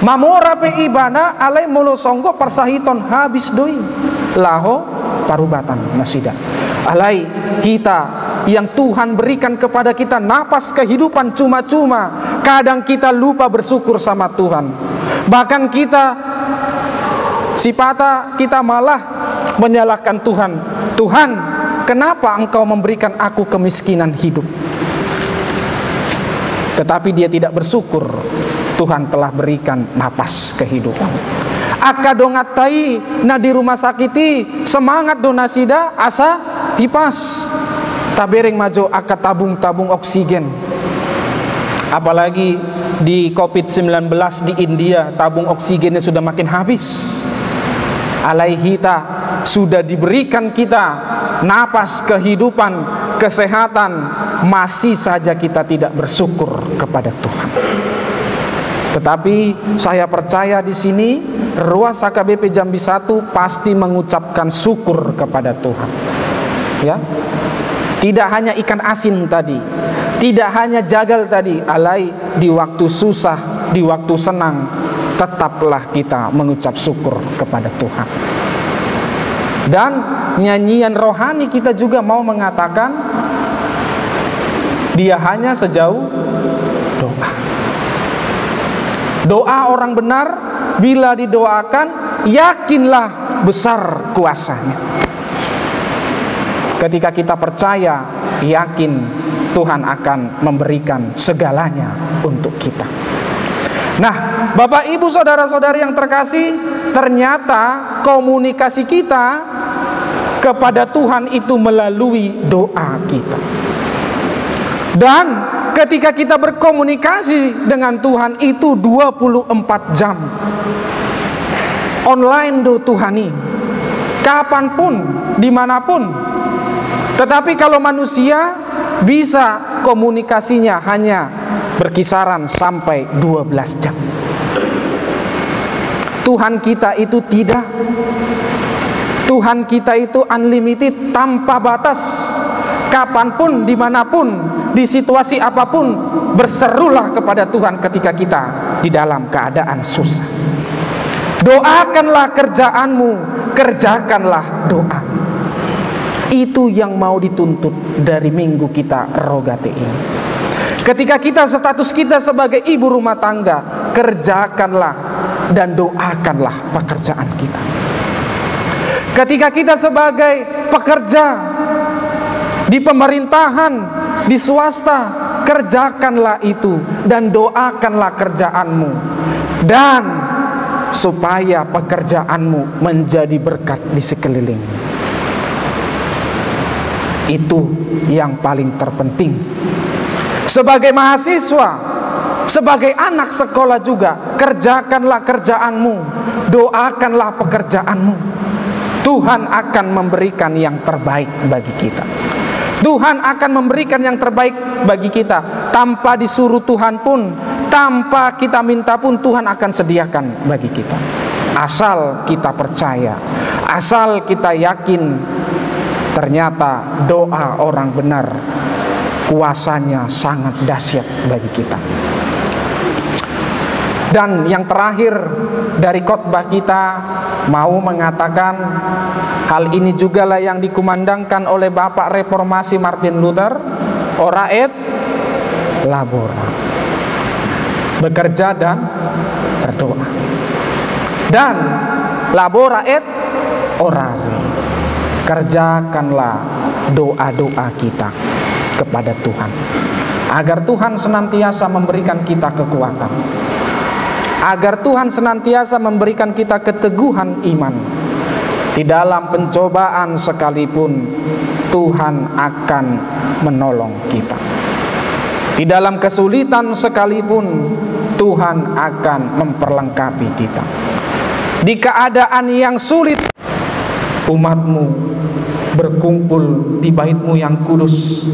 Mamora pe ibana alai mulu songgo parsahiton habis doi, laho parubatan nasida. Alai kita yang Tuhan berikan kepada kita napas kehidupan cuma-cuma, kadang kita lupa bersyukur sama Tuhan. Bahkan kita sipata kita malah menyalahkan Tuhan. Tuhan, kenapa Engkau memberikan aku kemiskinan hidup? Tetapi dia tidak bersyukur Tuhan telah berikan napas kehidupan. Akadongatai na di rumah sakiti semangat donasida asa hipas tabereng majo akat tabung oksigen. Apalagi di COVID-19 di India, tabung oksigennya sudah makin habis. Alaihita sudah diberikan kita napas kehidupan, kesehatan, masih saja kita tidak bersyukur kepada Tuhan. Tetapi saya percaya di sini Ruas HKBP Jambi 1 pasti mengucapkan syukur kepada Tuhan. Ya. Tidak hanya ikan asin tadi, tidak hanya jagal tadi, alai di waktu susah, di waktu senang, tetaplah kita mengucap syukur kepada Tuhan. Dan nyanyian rohani kita juga mau mengatakan dia hanya sejauh doa. Doa orang benar bila didoakan, yakinlah besar kuasanya. Ketika kita percaya, yakin Tuhan akan memberikan segalanya untuk kita. Nah, Bapak Ibu saudara-saudari yang terkasih, ternyata komunikasi kita kepada Tuhan itu melalui doa kita. Dan ketika kita berkomunikasi dengan Tuhan itu 24 jam online do Tuhani, kapanpun, dimanapun. Tetapi kalau manusia bisa komunikasinya hanya berkisaran sampai 12 jam. Tuhan kita itu tidak. Tuhan kita itu unlimited, tanpa batas. Kapanpun, dimanapun, di situasi apapun, berserulah kepada Tuhan ketika kita di dalam keadaan susah. Doakanlah kerjaanmu, kerjakanlah doa. Itu yang mau dituntut dari minggu kita Rogate ini. Ketika kita status kita sebagai ibu rumah tangga, kerjakanlah dan doakanlah pekerjaan kita. Ketika kita sebagai pekerja di pemerintahan, di swasta, kerjakanlah itu dan doakanlah kerjaanmu, dan supaya pekerjaanmu menjadi berkat di sekeliling. Itu yang paling terpenting. Sebagai mahasiswa, sebagai anak sekolah juga, kerjakanlah kerjaanmu, doakanlah pekerjaanmu. Tuhan akan memberikan yang terbaik bagi kita. Tuhan akan memberikan yang terbaik bagi kita. Tanpa disuruh Tuhan pun, tanpa kita minta pun, Tuhan akan sediakan bagi kita. Asal kita percaya, asal kita yakin, ternyata doa orang benar kuasanya sangat dahsyat bagi kita. Dan yang terakhir dari khotbah kita mau mengatakan hal ini juga lah yang dikumandangkan oleh Bapak Reformasi Martin Luther, ora et labora, bekerja dan berdoa, dan labora et orare, kerjakanlah doa-doa kita kepada Tuhan agar Tuhan senantiasa memberikan kita kekuatan, agar Tuhan senantiasa memberikan kita keteguhan iman. Di dalam pencobaan sekalipun Tuhan akan menolong kita. Di dalam kesulitan sekalipun Tuhan akan memperlengkapi kita. Di keadaan yang sulit, umat-Mu berkumpul di bait-Mu yang kudus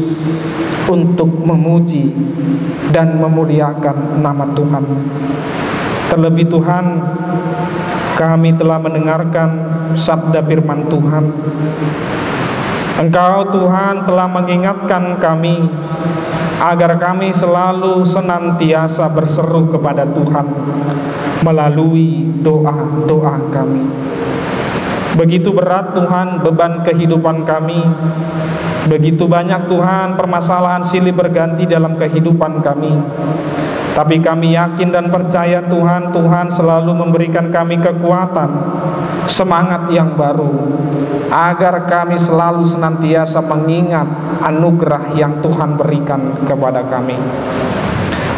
untuk memuji dan memuliakan nama Tuhan. Terlebih Tuhan, kami telah mendengarkan sabda firman Tuhan. Engkau Tuhan telah mengingatkan kami agar kami selalu senantiasa berseru kepada Tuhan melalui doa-doa kami. Begitu berat Tuhan beban kehidupan kami, begitu banyak Tuhan permasalahan silih berganti dalam kehidupan kami. Tapi kami yakin dan percaya Tuhan selalu memberikan kami kekuatan, semangat yang baru, agar kami selalu senantiasa mengingat anugerah yang Tuhan berikan kepada kami.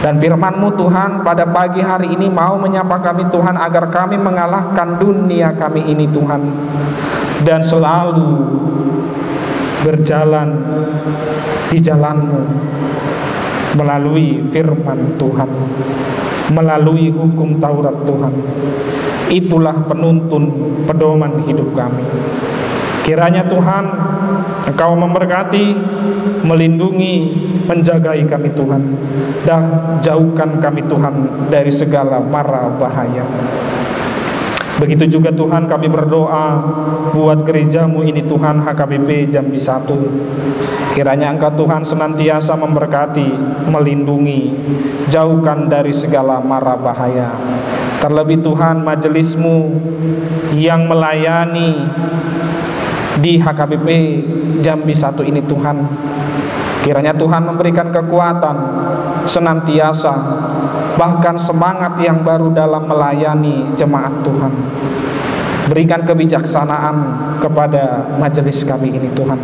Dan firman-Mu Tuhan pada pagi hari ini mau menyapa kami Tuhan, agar kami mengalahkan dunia kami ini Tuhan, dan selalu berjalan di jalan-Mu melalui firman Tuhan, melalui hukum Taurat Tuhan. Itulah penuntun pedoman hidup kami. Kiranya Tuhan Engkau memberkati, melindungi, menjagai kami Tuhan, dan jauhkan kami Tuhan dari segala mara bahaya. Begitu juga Tuhan kami berdoa buat gereja-Mu ini Tuhan, HKBP Jambi 1. Kiranya Engkau Tuhan senantiasa memberkati, melindungi, jauhkan dari segala mara bahaya. Terlebih Tuhan majelis-Mu yang melayani di HKBP Jambi 1 ini Tuhan, kiranya Tuhan memberikan kekuatan senantiasa, bahkan semangat yang baru dalam melayani jemaat Tuhan. Berikan kebijaksanaan kepada majelis kami ini Tuhan,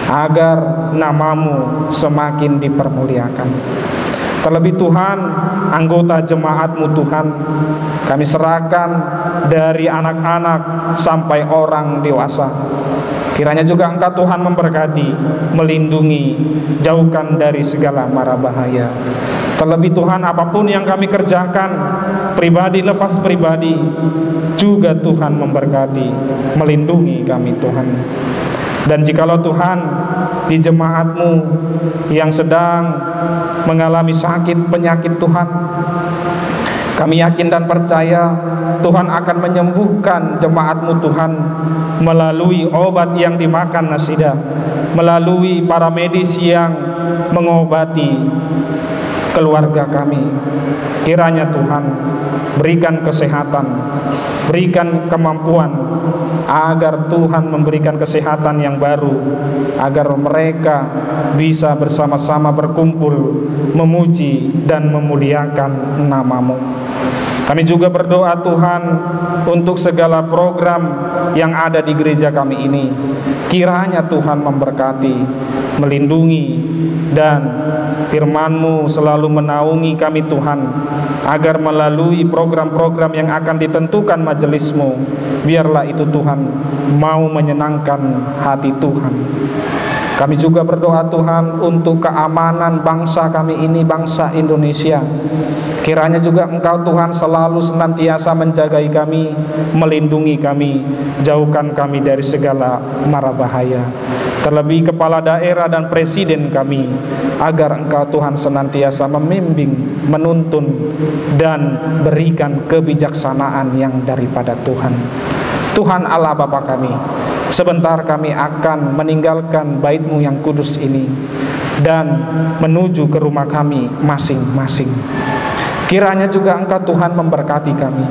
agar nama-Mu semakin dipermuliakan. Terlebih Tuhan, anggota jemaat-Mu Tuhan, kami serahkan dari anak-anak sampai orang dewasa. Kiranya juga Engkau Tuhan memberkati, melindungi, jauhkan dari segala mara bahaya. Terlebih Tuhan, apapun yang kami kerjakan, pribadi lepas pribadi, juga Tuhan memberkati, melindungi kami Tuhan. Dan jikalau Tuhan di jemaat-Mu yang sedang mengalami sakit penyakit Tuhan, kami yakin dan percaya Tuhan akan menyembuhkan jemaat-Mu Tuhan melalui obat yang dimakan Nasida, melalui para medis yang mengobati keluarga kami. Kiranya Tuhan berikan kesehatan, berikan kemampuan, agar Tuhan memberikan kesehatan yang baru, agar mereka bisa bersama-sama berkumpul memuji dan memuliakan nama-Mu. Kami juga berdoa Tuhan untuk segala program yang ada di gereja kami ini. Kiranya Tuhan memberkati, melindungi, dan firman-Mu selalu menaungi kami Tuhan, agar melalui program-program yang akan ditentukan majelis-Mu, biarlah itu Tuhan mau menyenangkan hati Tuhan. Kami juga berdoa Tuhan untuk keamanan bangsa kami ini, bangsa Indonesia. Kiranya juga Engkau Tuhan selalu senantiasa menjagai kami, melindungi kami, jauhkan kami dari segala mara bahaya. Terlebih kepala daerah dan presiden kami, agar Engkau Tuhan senantiasa membimbing, menuntun, dan berikan kebijaksanaan yang daripada Tuhan. Tuhan Allah Bapa kami, sebentar kami akan meninggalkan bait-Mu yang kudus ini dan menuju ke rumah kami masing-masing. Kiranya juga Engkau Tuhan memberkati kami,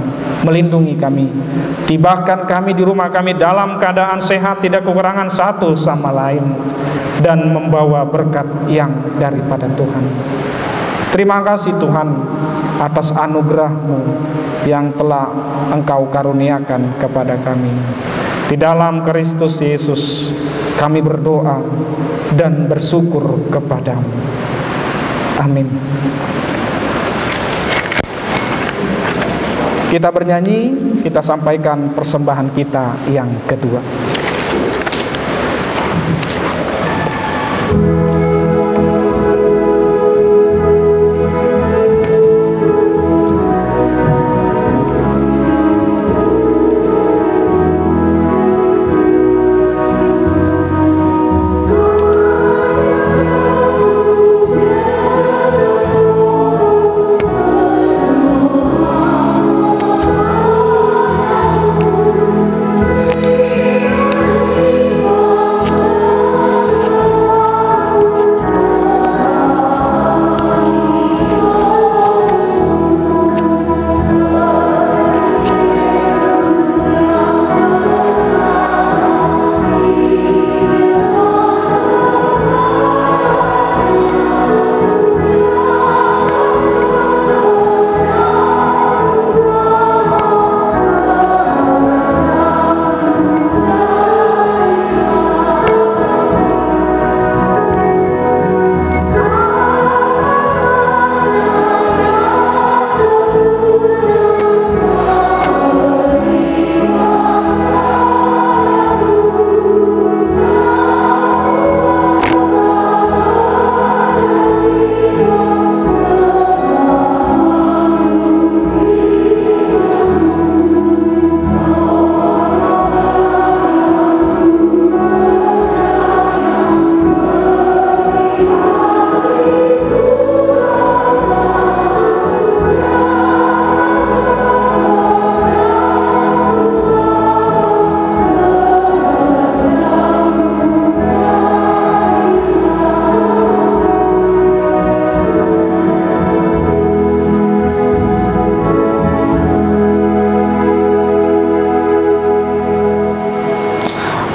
melindungi kami, tibakan kami di rumah kami dalam keadaan sehat, tidak kekurangan satu sama lain, dan membawa berkat yang daripada Tuhan. Terima kasih Tuhan atas anugerah-Mu yang telah Engkau karuniakan kepada kami. Di dalam Kristus Yesus kami berdoa dan bersyukur kepada-Mu. Amin. Kita bernyanyi, kita sampaikan persembahan kita yang kedua.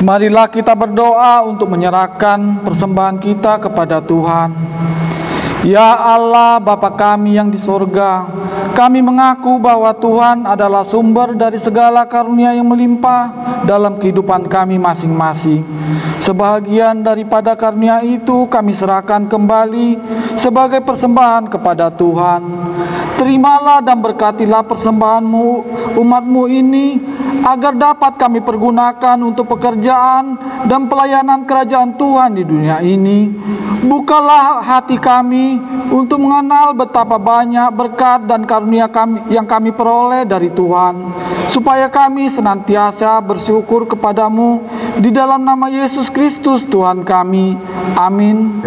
Marilah kita berdoa untuk menyerahkan persembahan kita kepada Tuhan. Ya Allah, Bapa kami yang di sorga, kami mengaku bahwa Tuhan adalah sumber dari segala karunia yang melimpah dalam kehidupan kami masing-masing. Sebahagian daripada karunia itu kami serahkan kembali sebagai persembahan kepada Tuhan. Terimalah dan berkatilah persembahan-Mu, umat-Mu ini, agar dapat kami pergunakan untuk pekerjaan dan pelayanan kerajaan Tuhan di dunia ini. Bukalah hati kami untuk mengenal betapa banyak berkat dan karunia yang kami peroleh dari Tuhan, supaya kami senantiasa bersyukur kepadamu di dalam nama Yesus Kristus Tuhan kami. Amin.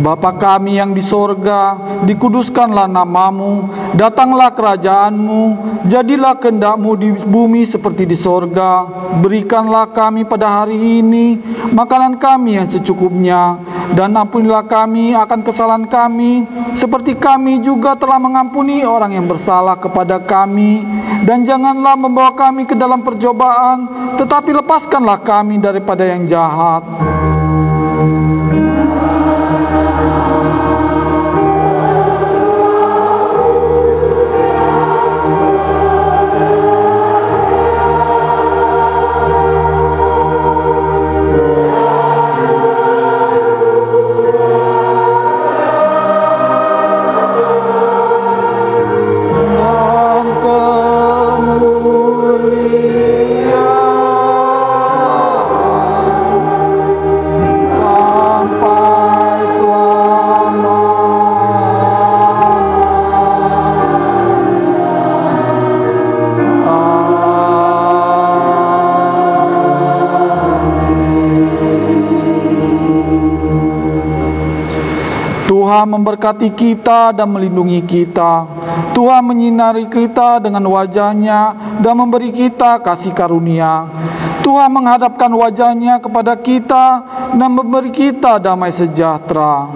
Bapa kami yang di sorga, dikuduskanlah namamu, datanglah kerajaanmu, jadilah kehendak-Mu di bumi seperti di sorga. Berikanlah kami pada hari ini makanan kami yang secukupnya, dan ampunilah kami akan kesalahan kami, seperti kami juga telah mengampuni orang yang bersalah kepada kami. Dan janganlah membawa kami ke dalam percobaan, tetapi lepaskanlah kami daripada yang jahat. Tuhan memberkati kita dan melindungi kita. Tuhan menyinari kita dengan wajah-Nya dan memberi kita kasih karunia. Tuhan menghadapkan wajah-Nya kepada kita dan memberi kita damai sejahtera.